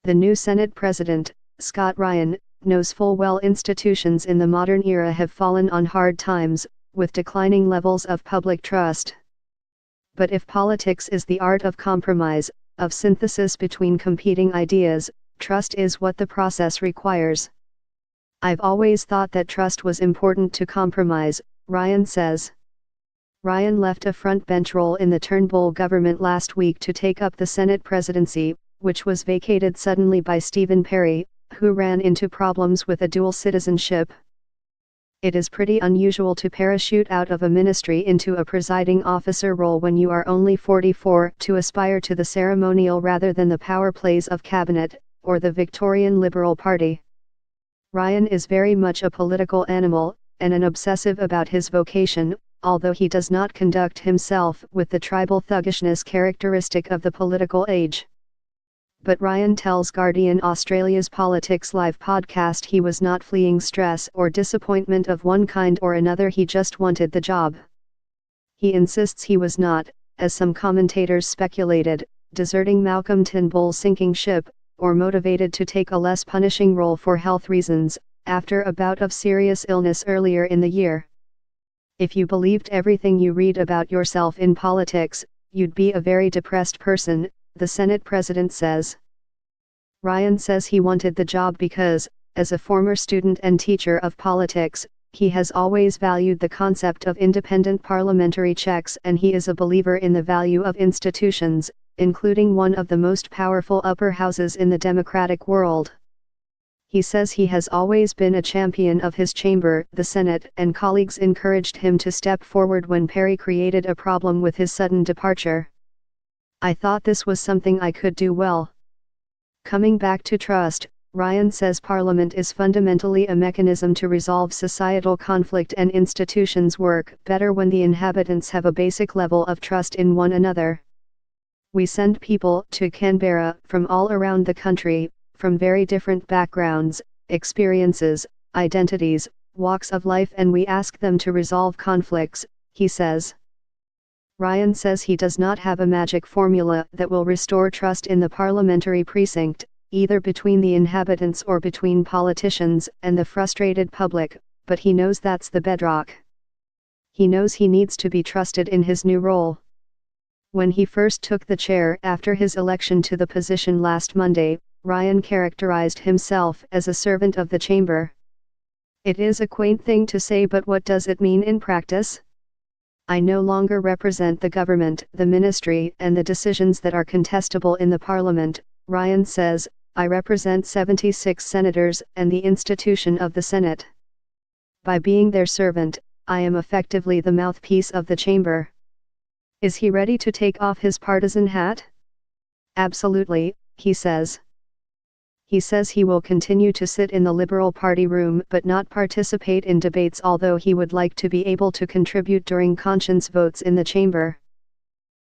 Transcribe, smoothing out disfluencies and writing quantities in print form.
The new Senate President, Scott Ryan, knows full well institutions in the modern era have fallen on hard times, with declining levels of public trust. But if politics is the art of compromise, of synthesis between competing ideas, trust is what the process requires. I've always thought that trust was important to compromise, Ryan says. Ryan left a frontbench role in the Turnbull government last week to take up the Senate presidency, which was vacated suddenly by Stephen Perry, who ran into problems with a dual citizenship. It is pretty unusual to parachute out of a ministry into a presiding officer role when you are only 44, to aspire to the ceremonial rather than the power plays of cabinet, or the Victorian Liberal Party. Ryan is very much a political animal, and an obsessive about his vocation, although he does not conduct himself with the tribal thuggishness characteristic of the political age. But Ryan tells Guardian Australia's Politics Live podcast he was not fleeing stress or disappointment of one kind or another, he just wanted the job. He insists he was not, as some commentators speculated, deserting Malcolm Turnbull's sinking ship, or motivated to take a less punishing role for health reasons, after a bout of serious illness earlier in the year. If you believed everything you read about yourself in politics, you'd be a very depressed person, the Senate president says. Ryan says he wanted the job because, as a former student and teacher of politics, he has always valued the concept of independent parliamentary checks, and he is a believer in the value of institutions, including one of the most powerful upper houses in the democratic world. He says he has always been a champion of his chamber, the Senate, and colleagues encouraged him to step forward when Perry created a problem with his sudden departure. I thought this was something I could do well. Coming back to trust, Ryan says Parliament is fundamentally a mechanism to resolve societal conflict, and institutions work better when the inhabitants have a basic level of trust in one another. We send people to Canberra from all around the country, from very different backgrounds, experiences, identities, walks of life, and we ask them to resolve conflicts, he says. Ryan says he does not have a magic formula that will restore trust in the parliamentary precinct, either between the inhabitants or between politicians and the frustrated public, but he knows that's the bedrock. He knows he needs to be trusted in his new role. When he first took the chair after his election to the position last Monday, Ryan characterized himself as a servant of the chamber. It is a quaint thing to say, but what does it mean in practice? I no longer represent the government, the ministry, and the decisions that are contestable in the parliament, Ryan says. I represent 76 senators and the institution of the Senate. By being their servant, I am effectively the mouthpiece of the chamber. Is he ready to take off his partisan hat? Absolutely, he says. He says he will continue to sit in the Liberal Party room but not participate in debates, although he would like to be able to contribute during conscience votes in the chamber.